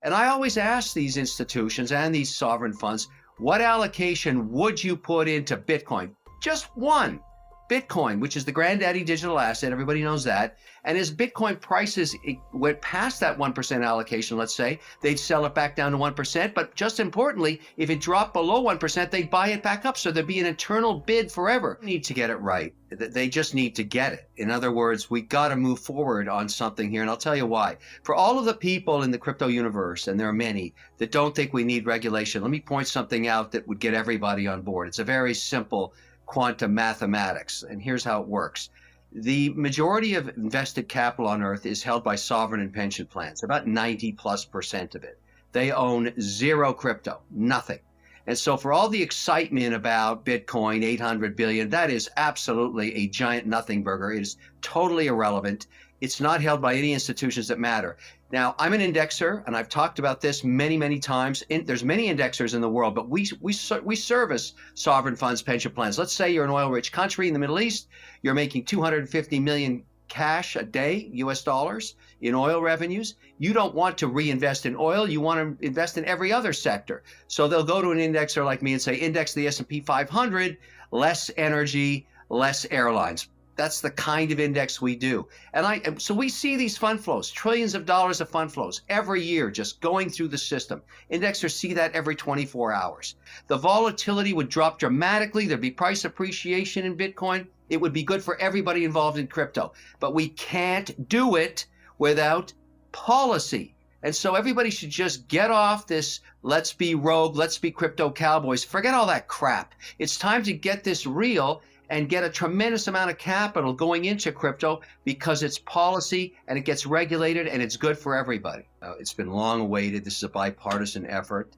And I always ask these institutions and these sovereign funds, what allocation would you put into Bitcoin? Just one. Bitcoin, which is the granddaddy digital asset, everybody knows that. And as Bitcoin prices went past that 1% allocation, let's say, they'd sell it back down to 1%. But just importantly, if it dropped below 1%, they'd buy it back up. So there'd be an eternal bid forever. They need to get it right. They just need to get it. In other words, we got to move forward on something here. And I'll tell you why. For all of the people in the crypto universe, and there are many, that don't think we need regulation, let me point something out that would get everybody on board. It's a very simple quantum mathematics, and here's how it works. The majority of invested capital on Earth is held by sovereign and pension plans, about 90+% of it. They own zero crypto, nothing. And so for all the excitement about Bitcoin, 800 billion, that is absolutely a giant nothing burger. It is totally irrelevant. It's not held by any institutions that matter. Now, I'm an indexer, and I've talked about this many, many times. There's many indexers in the world, but we service sovereign funds, pension plans. Let's say you're an oil-rich country in the Middle East. You're making 250 million cash a day, US dollars, in oil revenues. You don't want to reinvest in oil. You want to invest in every other sector. So they'll go to an indexer like me and say, index the S&P 500, less energy, less airlines. That's the kind of index we do. And so we see these fund flows, trillions of dollars of fund flows every year just going through the system. Indexers see that every 24 hours. The volatility would drop dramatically. There'd be price appreciation in Bitcoin. It would be good for everybody involved in crypto. But we can't do it without policy. And so everybody should just get off this let's be rogue, let's be crypto cowboys. Forget all that crap. It's time to get this real and get a tremendous amount of capital going into crypto because it's policy and it gets regulated and it's good for everybody. It's been long awaited. This is a bipartisan effort,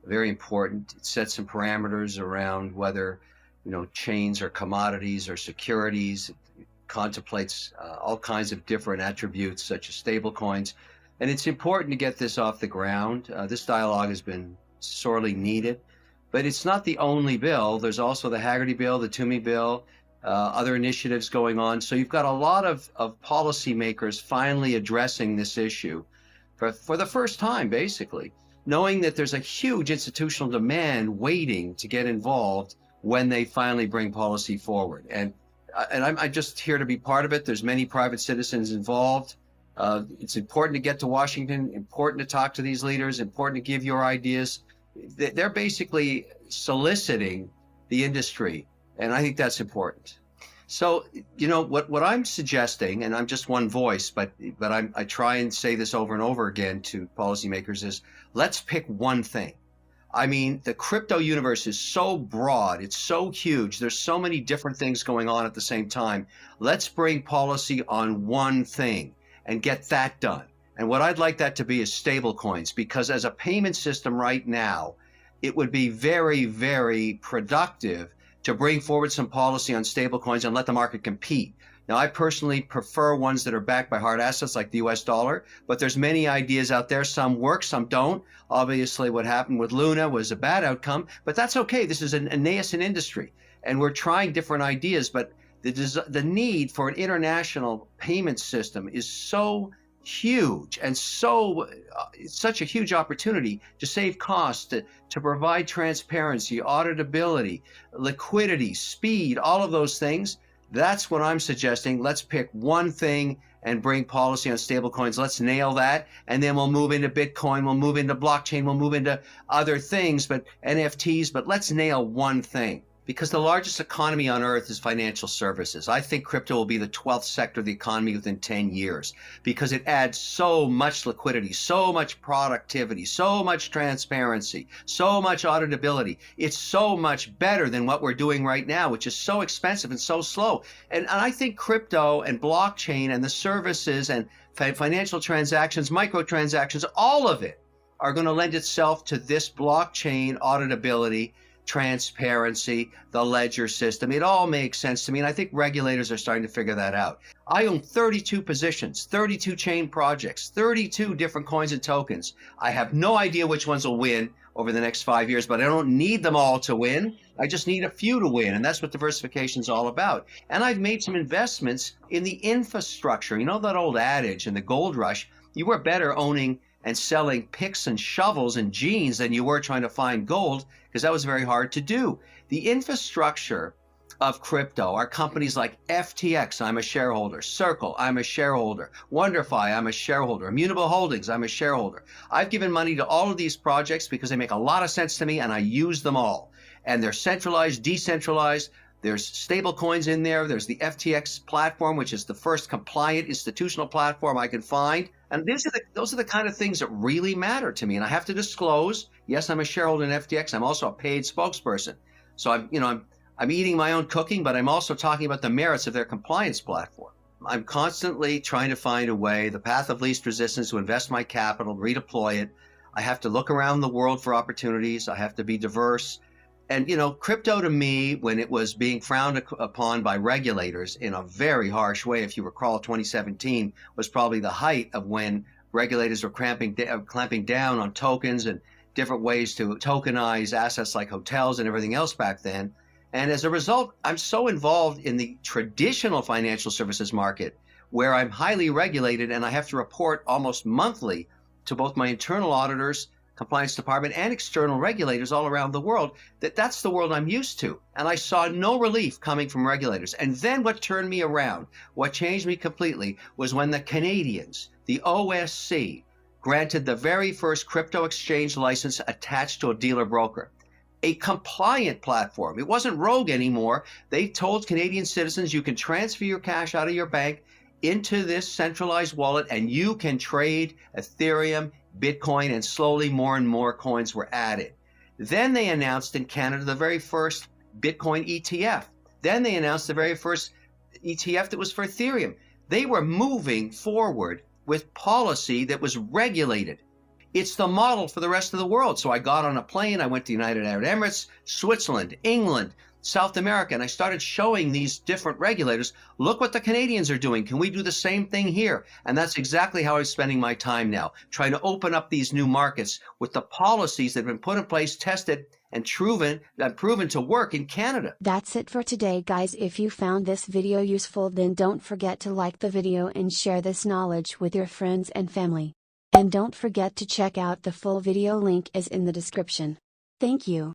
very important. It sets some parameters around whether, chains or commodities or securities. It contemplates all kinds of different attributes such as stable coins. And it's important to get this off the ground. This dialogue has been sorely needed. But it's not the only bill. There's also the Haggerty bill, the Toomey bill, other initiatives going on. So you've got a lot of policymakers finally addressing this issue for the first time, basically, knowing that there's a huge institutional demand waiting to get involved when they finally bring policy forward. And I'm just here to be part of it. There's many private citizens involved. It's important to get to Washington, important to talk to these leaders, important to give your ideas. They're basically soliciting the industry, and I think that's important. So, what I'm suggesting, and I'm just one voice, but I try and say this over and over again to policymakers, is let's pick one thing. I mean, the crypto universe is so broad, it's so huge, there's so many different things going on at the same time. Let's bring policy on one thing and get that done. And what I'd like that to be is stable coins, because as a payment system right now, it would be very, very productive to bring forward some policy on stable coins and let the market compete. Now, I personally prefer ones that are backed by hard assets like the US dollar, but there's many ideas out there. Some work, some don't. Obviously, what happened with Luna was a bad outcome, but that's okay. This is a nascent industry, and we're trying different ideas, but the need for an international payment system is so huge and such a huge opportunity to save costs, to provide transparency, auditability, liquidity, speed, all of those things. That's what I'm suggesting. Let's pick one thing and bring policy on stablecoins. Let's nail that, and then we'll move into Bitcoin, we'll move into blockchain, we'll move into other things, but NFTs, but let's nail one thing. Because the largest economy on earth is financial services. I think crypto will be the 12th sector of the economy within 10 years because it adds so much liquidity, so much productivity, so much transparency, so much auditability. It's so much better than what we're doing right now, which is so expensive and so slow. And I think crypto and blockchain and the services and financial transactions, microtransactions, all of it are going to lend itself to this blockchain auditability, transparency, the ledger system. It all makes sense to me, and I think regulators are starting to figure that out. I own 32 positions, 32 chain projects, 32 different coins and tokens. I have no idea which ones will win over the next 5 years, but I don't need them all to win. I just need a few to win, and that's what diversification is all about. And I've made some investments in the infrastructure. You know that old adage in the gold rush, you were better owning and selling picks and shovels and jeans than you were trying to find gold, because that was very hard to do. The infrastructure of crypto are companies like FTX, I'm a shareholder, Circle, I'm a shareholder, WonderFi, I'm a shareholder, Immutable Holdings, I'm a shareholder. I've given money to all of these projects because they make a lot of sense to me and I use them all. And they're centralized, decentralized. There's stable coins in there. There's the FTX platform, which is the first compliant institutional platform I can find. And those are the kind of things that really matter to me. And I have to disclose, yes, I'm a shareholder in FTX. I'm also a paid spokesperson. So I'm eating my own cooking, but I'm also talking about the merits of their compliance platform. I'm constantly trying to find a way, the path of least resistance, to invest my capital, redeploy it. I have to look around the world for opportunities. I have to be diverse. And, crypto to me, when it was being frowned upon by regulators in a very harsh way, if you recall, 2017 was probably the height of when regulators were clamping down on tokens and different ways to tokenize assets like hotels and everything else back then. And as a result, I'm so involved in the traditional financial services market where I'm highly regulated and I have to report almost monthly to both my internal auditors, compliance department, and external regulators all around the world, that's the world I'm used to. And I saw no relief coming from regulators. And then what turned me around, what changed me completely, was when the Canadians, the OSC, granted the very first crypto exchange license attached to a dealer broker. A compliant platform. It wasn't rogue anymore. They told Canadian citizens you can transfer your cash out of your bank into this centralized wallet and you can trade Ethereum, Bitcoin, and slowly more and more coins were added. Then they announced in Canada the very first Bitcoin ETF. Then they announced the very first ETF that was for Ethereum. They were moving forward with policy that was regulated. It's the model for the rest of the world. So I got on a plane, I went to United Arab Emirates, Switzerland, England, South America, and I started showing these different regulators, look what the Canadians are doing. Can we do the same thing here? And that's exactly how I'm spending my time now, trying to open up these new markets with the policies that have been put in place, tested, and proven to work in Canada. That's it for today, guys. If you found this video useful, then don't forget to like the video and share this knowledge with your friends and family. And don't forget to check out the full video, link is in the description. Thank you.